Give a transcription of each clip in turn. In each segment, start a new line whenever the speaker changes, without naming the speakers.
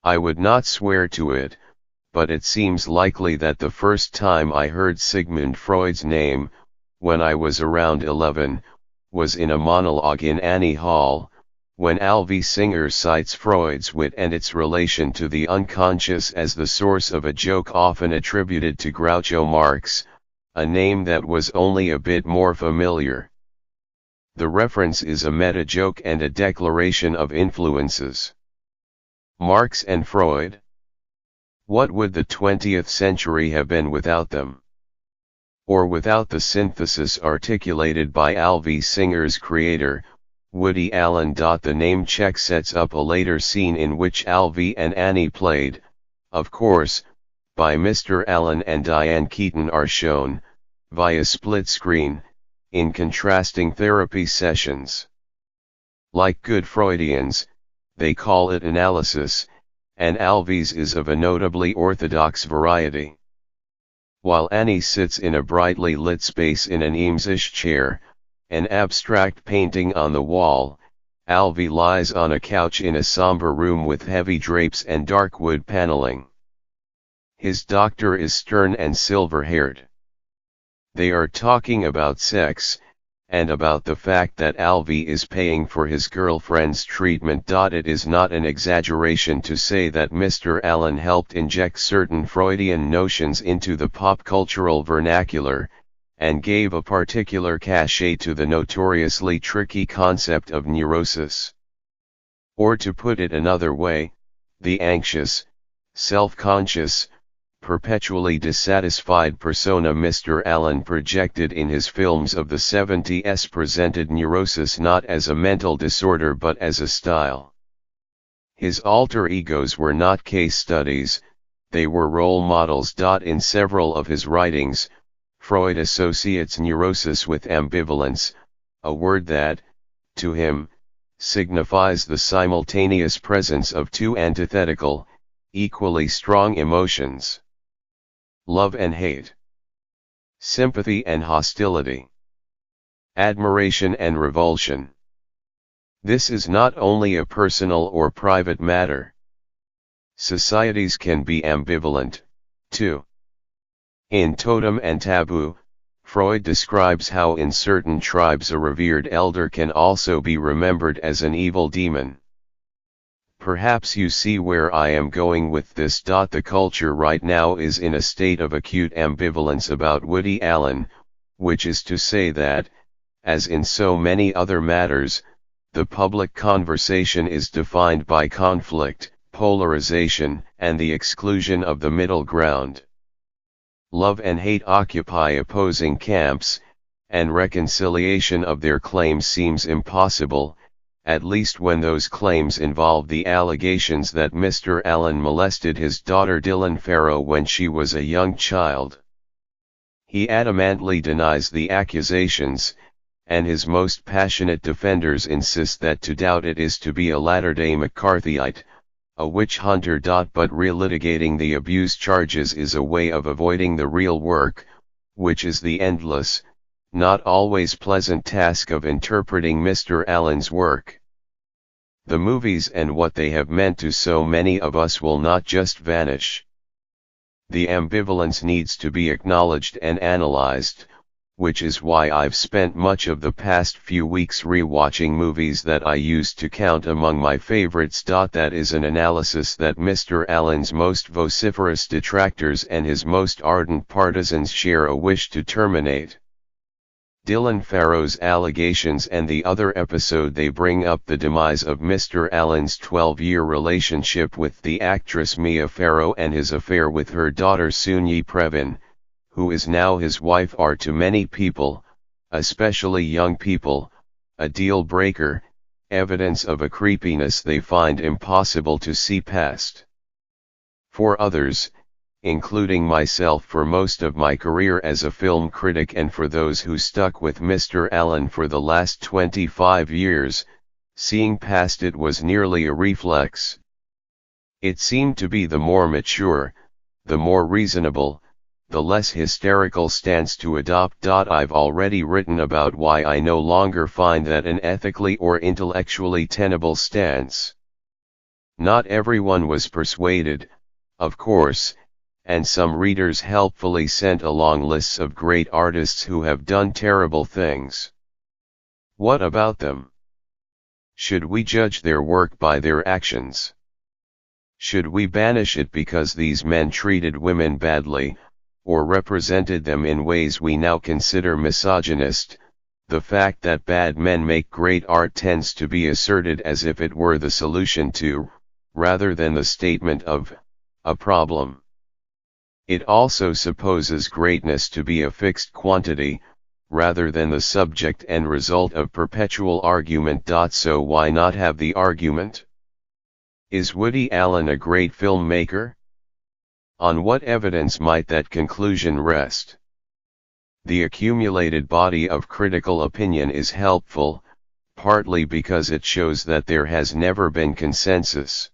I would not swear to it, but it seems likely that the first time I heard Sigmund Freud's name, when I was around 11, was in a monologue in Annie Hall, when Alvy Singer cites Freud's wit and its relation to the unconscious as the source of a joke often attributed to Groucho Marx, a name that was only a bit more familiar. The reference is a meta-joke and a declaration of influences. Marx and Freud? What would the 20th century have been without them? Or without the synthesis articulated by Alvy Singer's creator, Woody Allen. The name check sets up a later scene in which Alvy and Annie played, of course, by Mr. Allen and Diane Keaton are shown, via split screen, in contrasting therapy sessions. Like good Freudians, they call it analysis, and Alvy's is of a notably orthodox variety. While Annie sits in a brightly lit space in an Eames-ish chair, an abstract painting on the wall, Alvy lies on a couch in a somber room with heavy drapes and dark wood paneling. His doctor is stern and silver-haired. They are talking about sex, and about the fact that Alvy is paying for his girlfriend's treatment. It is not an exaggeration to say that Mr. Allen helped inject certain Freudian notions into the pop-cultural vernacular, and gave a particular cachet to the notoriously tricky concept of neurosis. Or to put it another way, the anxious, self-conscious, perpetually dissatisfied persona Mr. Allen projected in his films of the 70s presented neurosis not as a mental disorder but as a style. His alter egos were not case studies, they were role models. In several of his writings, Freud associates neurosis with ambivalence, a word that, to him, signifies the simultaneous presence of two antithetical, equally strong emotions: love and hate, sympathy and hostility, admiration and revulsion. This is not only a personal or private matter. Societies can be ambivalent, too. In Totem and Taboo, Freud describes how in certain tribes a revered elder can also be remembered as an evil demon. Perhaps you see where I am going with this. The culture right now is in a state of acute ambivalence about Woody Allen, which is to say that, as in so many other matters, the public conversation is defined by conflict, polarization, and the exclusion of the middle ground. Love and hate occupy opposing camps, and reconciliation of their claims seems impossible, at least when those claims involve the allegations that Mr. Allen molested his daughter Dylan Farrow when she was a young child. He adamantly denies the accusations, and his most passionate defenders insist that to doubt it is to be a latter-day McCarthyite, a witch hunter. But relitigating the abuse charges is a way of avoiding the real work, which is the endless, not always pleasant task of interpreting Mr. Allen's work. The movies and what they have meant to so many of us will not just vanish. The ambivalence needs to be acknowledged and analyzed, which is why I've spent much of the past few weeks rewatching movies that I used to count among my favorites. That is an analysis that Mr. Allen's most vociferous detractors and his most ardent partisans share a wish to terminate. Dylan Farrow's allegations and the other episode they bring up the demise of Mr. Allen's 12-year relationship with the actress Mia Farrow and his affair with her daughter Soon-Yi Previn, who is now his wife, are to many people, especially young people, a deal breaker, evidence of a creepiness they find impossible to see past. For others, including myself for most of my career as a film critic and for those who stuck with Mr. Allen for the last 25 years, seeing past it was nearly a reflex. It seemed to be the more mature, the more reasonable, the less hysterical stance to adopt. I've already written about why I no longer find that an ethically or intellectually tenable stance. Not everyone was persuaded, of course, and some readers helpfully sent along lists of great artists who have done terrible things. What about them? Should we judge their work by their actions? Should we banish it because these men treated women badly, or represented them in ways we now consider misogynist? The fact that bad men make great art tends to be asserted as if it were the solution to, rather than the statement of, a problem. It also supposes greatness to be a fixed quantity, rather than the subject and result of perpetual argument. So why not have the argument? Is Woody Allen a great filmmaker? On what evidence might that conclusion rest? The accumulated body of critical opinion is helpful, partly because it shows that there has never been consensus.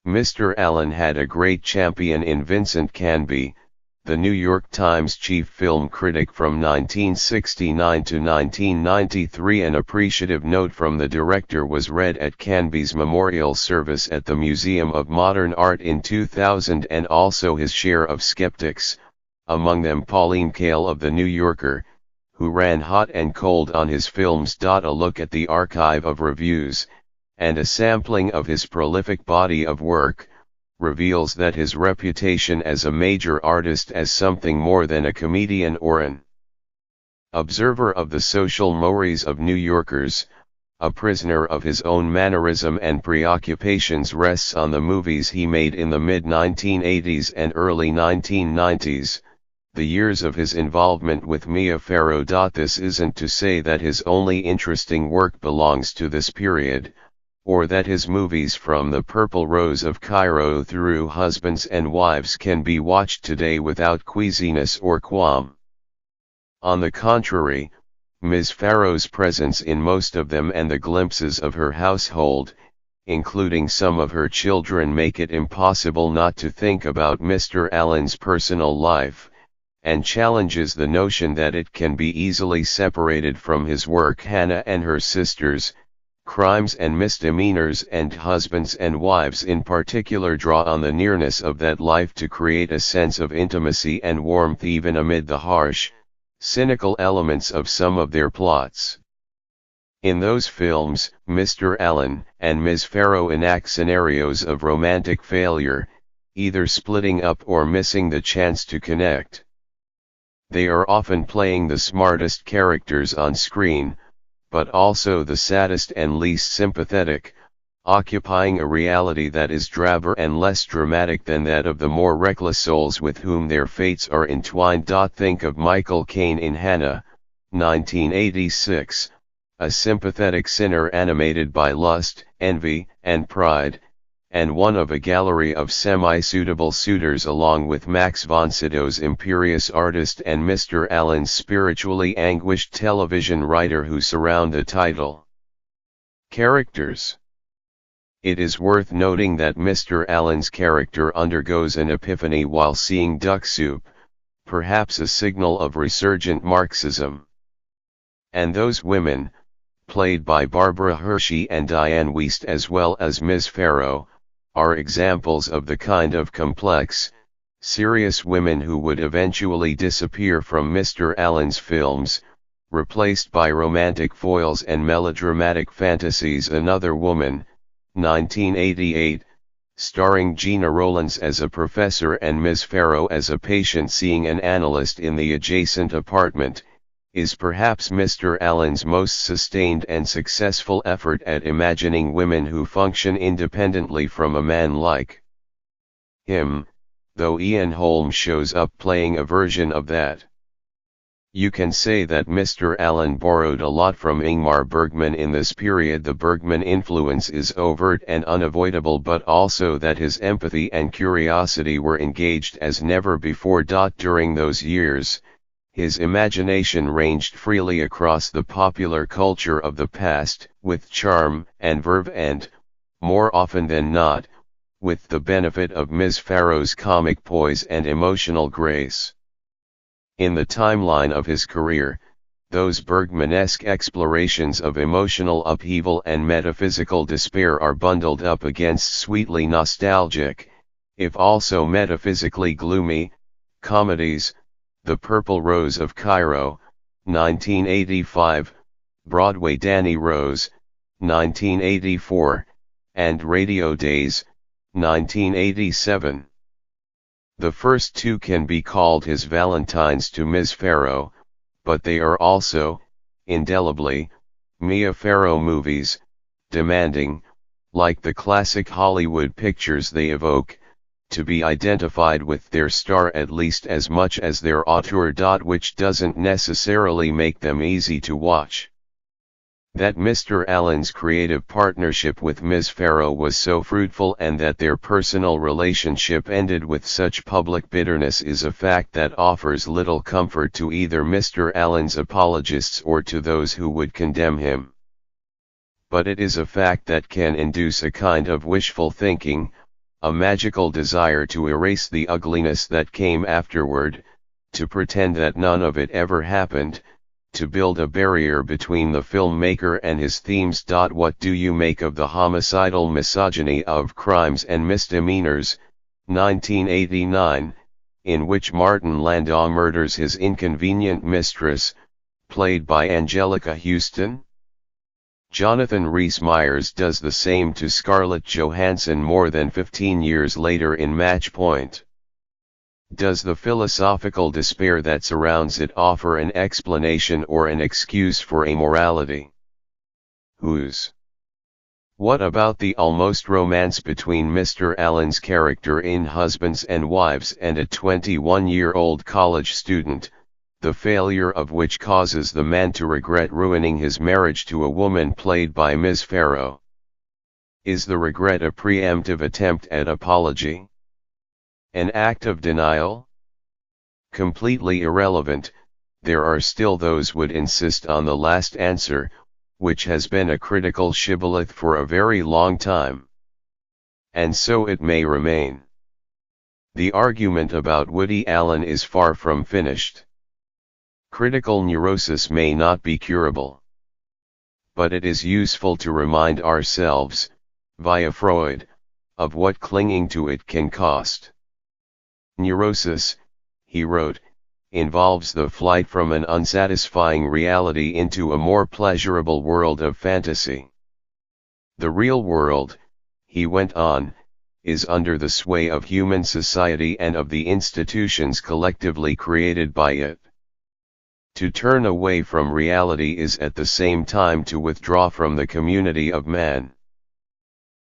Mr. Allen had a great champion in Vincent Canby, the New York Times chief film critic from 1969 to 1993. An appreciative note from the director was read at Canby's memorial service at the Museum of Modern Art in 2000, and also his share of skeptics, among them Pauline Kael of The New Yorker, who ran hot and cold on his films. A look at the archive of reviews, and a sampling of his prolific body of work, reveals that his reputation as a major artist, as something more than a comedian or an observer of the social mores of New Yorkers, a prisoner of his own mannerism and preoccupations, rests on the movies he made in the mid-1980s and early 1990s, the years of his involvement with Mia Farrow. This isn't to say that his only interesting work belongs to this period, or that his movies from The Purple Rose of Cairo through Husbands and Wives can be watched today without queasiness or qualm. On the contrary, Ms. Farrow's presence in most of them and the glimpses of her household, including some of her children, make it impossible not to think about Mr. Allen's personal life, and challenges the notion that it can be easily separated from his work. Hannah and Her Sisters, Crimes and Misdemeanors, and Husbands and Wives in particular draw on the nearness of that life to create a sense of intimacy and warmth even amid the harsh, cynical elements of some of their plots. In those films, Mr. Allen and Ms. Farrow enact scenarios of romantic failure, either splitting up or missing the chance to connect. They are often playing the smartest characters on screen, but also the saddest and least sympathetic, occupying a reality that is drabber and less dramatic than that of the more reckless souls with whom their fates are entwined. Think of Michael Caine in Hannah, 1986, a sympathetic sinner animated by lust, envy, and pride, and one of a gallery of semi-suitable suitors, along with Max von Sydow's imperious artist and Mr. Allen's spiritually anguished television writer, who surround the title. Characters. It is worth noting that Mr. Allen's character undergoes an epiphany while seeing Duck Soup, perhaps a signal of resurgent Marxism. And those women, played by Barbara Hershey and Diane Wiest as well as Ms. Farrow, are examples of the kind of complex, serious women who would eventually disappear from Mr. Allen's films, replaced by romantic foils and melodramatic fantasies. Another Woman, 1988, starring Gena Rowlands as a professor and Ms. Farrow as a patient seeing an analyst in the adjacent apartment, is perhaps Mr. Allen's most sustained and successful effort at imagining women who function independently from a man like him, though Ian Holm shows up playing a version of that. You can say that Mr. Allen borrowed a lot from Ingmar Bergman in this period. The Bergman influence is overt and unavoidable, but also that his empathy and curiosity were engaged as never before. During those years, his imagination ranged freely across the popular culture of the past, with charm and verve and, more often than not, with the benefit of Ms. Farrow's comic poise and emotional grace. In the timeline of his career, those Bergmanesque explorations of emotional upheaval and metaphysical despair are bundled up against sweetly nostalgic, if also metaphysically gloomy, comedies, The Purple Rose of Cairo, 1985, Broadway Danny Rose, 1984, and Radio Days, 1987. The first two can be called his Valentines to Ms. Farrow, but they are also, indelibly, Mia Farrow movies, demanding, like the classic Hollywood pictures they evoke, to be identified with their star at least as much as their auteur. Which doesn't necessarily make them easy to watch. That Mr. Allen's creative partnership with Ms. Farrow was so fruitful and that their personal relationship ended with such public bitterness is a fact that offers little comfort to either Mr. Allen's apologists or to those who would condemn him. But it is a fact that can induce a kind of wishful thinking, a magical desire to erase the ugliness that came afterward, to pretend that none of it ever happened, to build a barrier between the filmmaker and his themes. What do you make of the homicidal misogyny of Crimes and Misdemeanors, 1989, in which Martin Landau murders his inconvenient mistress, played by Angelica Houston? Jonathan Rhys-Meyers does the same to Scarlett Johansson more than 15 years later in Match Point. Does the philosophical despair that surrounds it offer an explanation or an excuse for amorality? Whose? What about the almost romance between Mr. Allen's character in Husbands and Wives and a 21-year-old college student, the failure of which causes the man to regret ruining his marriage to a woman played by Ms. Farrow? Is the regret a preemptive attempt at apology? An act of denial? Completely irrelevant, there are still those would insist on the last answer, which has been a critical shibboleth for a very long time. And so it may remain. The argument about Woody Allen is far from finished. Critical neurosis may not be curable. But it is useful to remind ourselves, via Freud, of what clinging to it can cost. Neurosis, he wrote, involves the flight from an unsatisfying reality into a more pleasurable world of fantasy. The real world, he went on, is under the sway of human society and of the institutions collectively created by it. To turn away from reality is at the same time to withdraw from the community of man.